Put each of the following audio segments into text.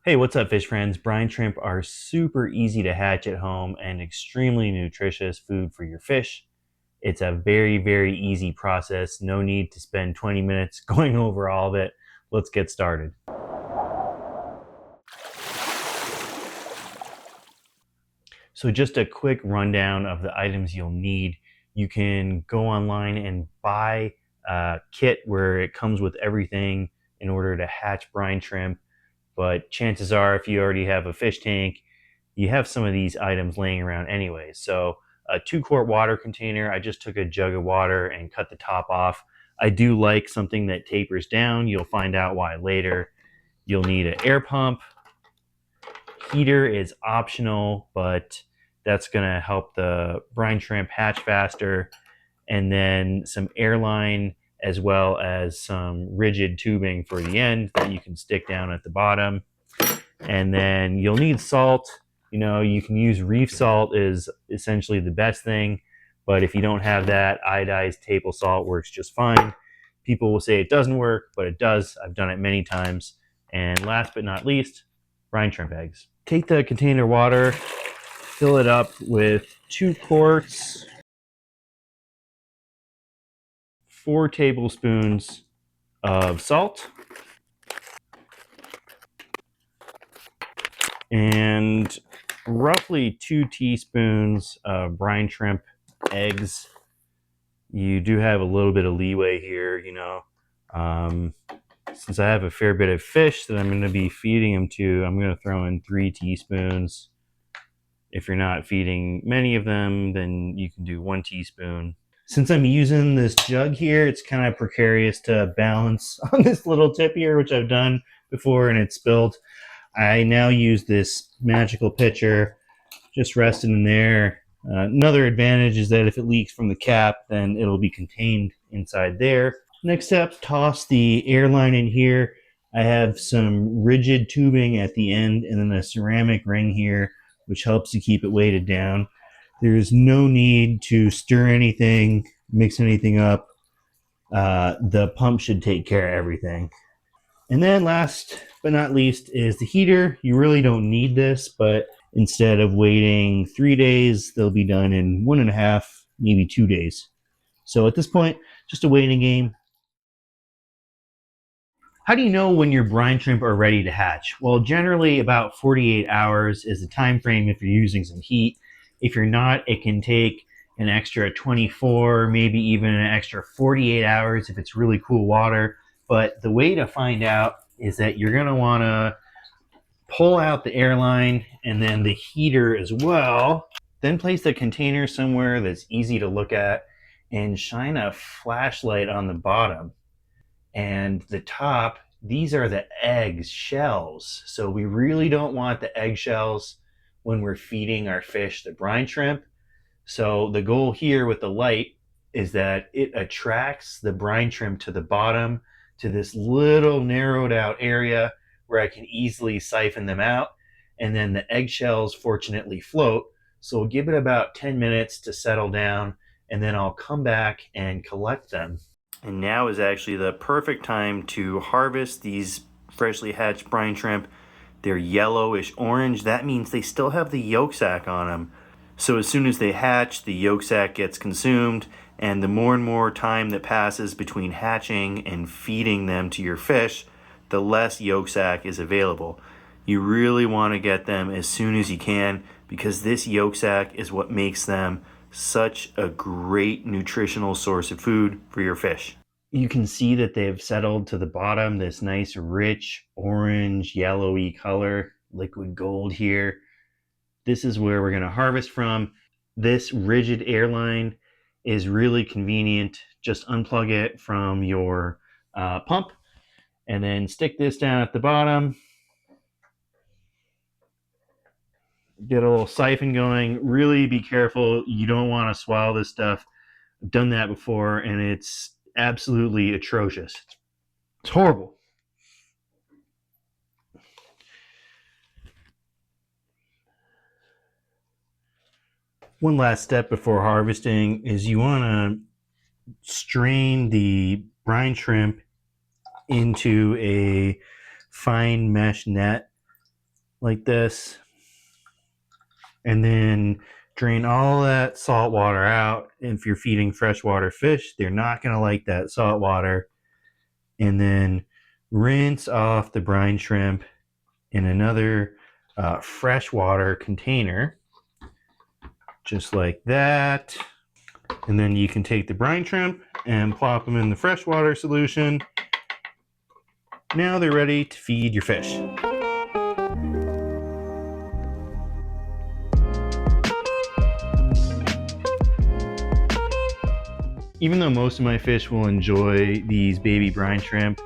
Hey, what's up, fish friends? Brine shrimp are super easy to hatch at home and extremely nutritious food for your fish. It's a very, very easy process. No need to spend 20 minutes going over all of it. Let's get started. So just a quick rundown of the items you'll need. You can go online and buy a kit where it comes with everything in order to hatch brine shrimp. But chances are, if you already have a fish tank, you have some of these items laying around anyway. So a 2-quart water container, I just took a jug of water and cut the top off. I do like something that tapers down. You'll find out why later. You'll need an air pump. Heater is optional, but that's gonna help the brine shrimp hatch faster. And then some airline, as well as some rigid tubing for the end that you can stick down at the bottom. And then you'll need salt. You can use reef salt, is essentially the best thing, but if you don't have that, iodized table salt works just fine. People will say it doesn't work, but it does. I've done it many times. And last but not least, brine shrimp eggs. Take the container water, fill it up with 2 quarts, 4 tablespoons of salt, and roughly 2 teaspoons of brine shrimp eggs. You do have a little bit of leeway here, since I have a fair bit of fish that I'm going to be feeding them to. I'm going to throw in 3 teaspoons. If you're not feeding many of them, then you can do 1 teaspoon. Since I'm using this jug here, it's kind of precarious to balance on this little tip here, which I've done before and it's spilled. I now use this magical pitcher just resting in there. Another advantage is that if it leaks from the cap, then it'll be contained inside there. Next step, toss the airline in here. I have some rigid tubing at the end and then a ceramic ring here, which helps to keep it weighted down. There's no need to stir anything, mix anything up. The pump should take care of everything. And then last but not least is the heater. You really don't need this, but instead of waiting 3 days, they'll be done in 1.5, maybe 2 days. So at this point, just a waiting game. How do you know when your brine shrimp are ready to hatch? Well, generally about 48 hours is the time frame if you're using some heat. If you're not, it can take an extra 24, maybe even an extra 48 hours if it's really cool water. But the way to find out is that you're going to want to pull out the airline and then the heater as well. Then place the container somewhere that's easy to look at and shine a flashlight on the bottom. And the top, these are the egg shells. So we really don't want the eggshells when we're feeding our fish the brine shrimp. So the goal here with the light is that it attracts the brine shrimp to the bottom, to this little narrowed out area where I can easily siphon them out. And then the eggshells fortunately float. So we'll give it about 10 minutes to settle down, and then I'll come back and collect them. And now is actually the perfect time to harvest these freshly hatched brine shrimp. They're yellowish orange. That means they still have the yolk sac on them. So as soon as they hatch, the yolk sac gets consumed, and the more and more time that passes between hatching and feeding them to your fish, the less yolk sac is available. You really want to get them as soon as you can, because this yolk sac is what makes them such a great nutritional source of food for your fish. You can see that they've settled to the bottom, this nice rich orange yellowy color, liquid gold here. This is where we're going to harvest from. This rigid airline is really convenient. Just unplug it from your pump and then stick this down at the bottom. Get a little siphon going. Really be careful. You don't want to swallow this stuff. I've done that before and it's absolutely atrocious. It's horrible. One last step before harvesting is you want to strain the brine shrimp into a fine mesh net like this, and then drain all that salt water out. If you're feeding freshwater fish, they're not going to like that salt water. And then rinse off the brine shrimp in another freshwater container, just like that. And then you can take the brine shrimp and plop them in the freshwater solution. Now they're ready to feed your fish. Even though most of my fish will enjoy these baby brine shrimp,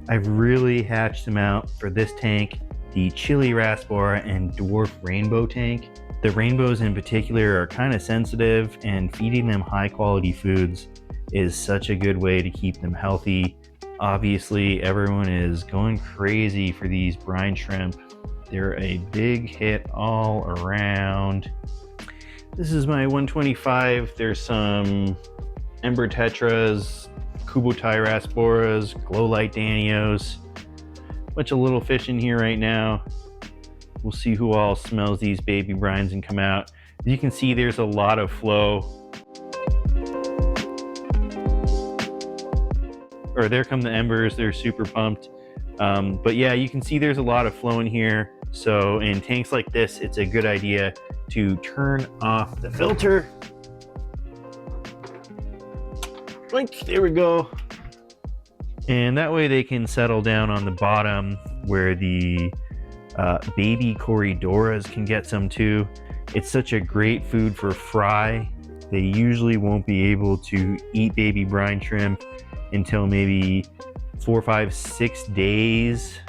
I've really hatched them out for this tank, the Chili Raspora and Dwarf Rainbow tank. The rainbows in particular are kind of sensitive, and feeding them high quality foods is such a good way to keep them healthy. Obviously, everyone is going crazy for these brine shrimp. They're a big hit all around. This is my 125. There's some Ember Tetras, Kubotai Rasporas, Glow Light Danios. Bunch of little fish in here right now. We'll see who all smells these baby brines and come out. As you can see, there's a lot of flow. Or there come the embers, they're super pumped. But yeah, you can see there's a lot of flow in here. So in tanks like this, it's a good idea to turn off the filter. Like, there we go. And that way they can settle down on the bottom where the baby Corydoras can get some too. It's such a great food for fry. They usually won't be able to eat baby brine shrimp until maybe 4, 5, 6 days.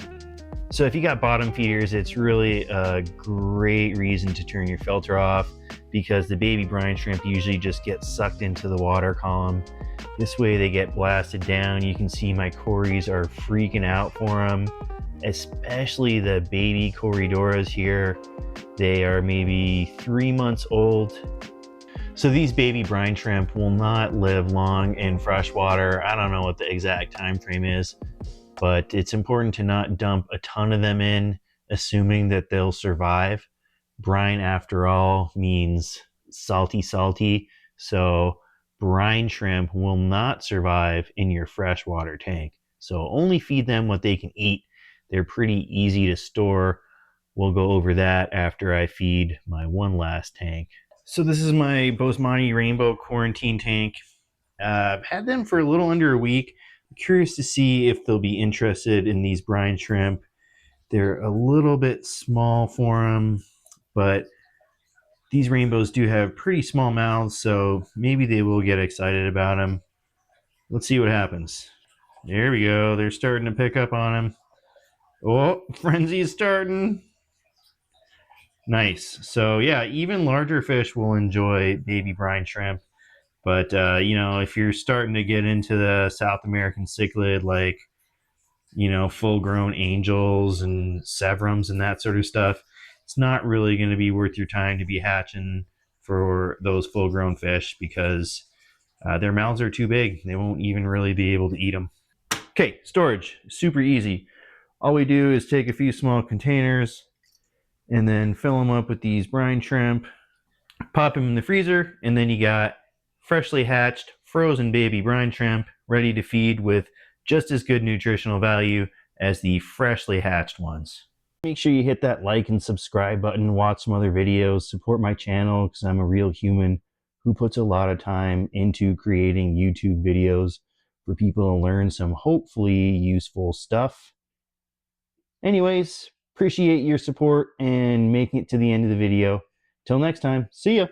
So if you got bottom feeders, it's really a great reason to turn your filter off, because the baby brine shrimp usually just get sucked into the water column. This way they get blasted down. You can see my Corys are freaking out for them, especially the baby Corydoras here. They are maybe 3 months old. So these baby brine shrimp will not live long in freshwater. I don't know what the exact time frame is, but it's important to not dump a ton of them in, assuming that they'll survive. Brine, after all, means salty, salty. So brine shrimp will not survive in your freshwater tank. So only feed them what they can eat. They're pretty easy to store. We'll go over that after I feed my one last tank. So this is my Bosemani Rainbow quarantine tank. I've had them for a little under a week. I'm curious to see if they'll be interested in these brine shrimp. They're a little bit small for them, but these rainbows do have pretty small mouths, so maybe they will get excited about them. Let's see what happens. There we go. They're starting to pick up on him. Oh, frenzy is starting. Nice. So yeah, even larger fish will enjoy baby brine shrimp. But you know, if you're starting to get into the South American cichlid, like, you know, full-grown angels and severums and that sort of stuff, it's not really going to be worth your time to be hatching for those full-grown fish, because their mouths are too big. They won't even really be able to eat them. Okay, storage, super easy. All we do is take a few small containers and then fill them up with these brine shrimp, pop them in the freezer, and then you got freshly hatched, frozen baby brine shrimp ready to feed with just as good nutritional value as the freshly hatched ones. Make sure you hit that like and subscribe button, watch some other videos, support my channel, because I'm a real human who puts a lot of time into creating YouTube videos for people to learn some hopefully useful stuff. Anyways, appreciate your support and making it to the end of the video. Till next time, see ya!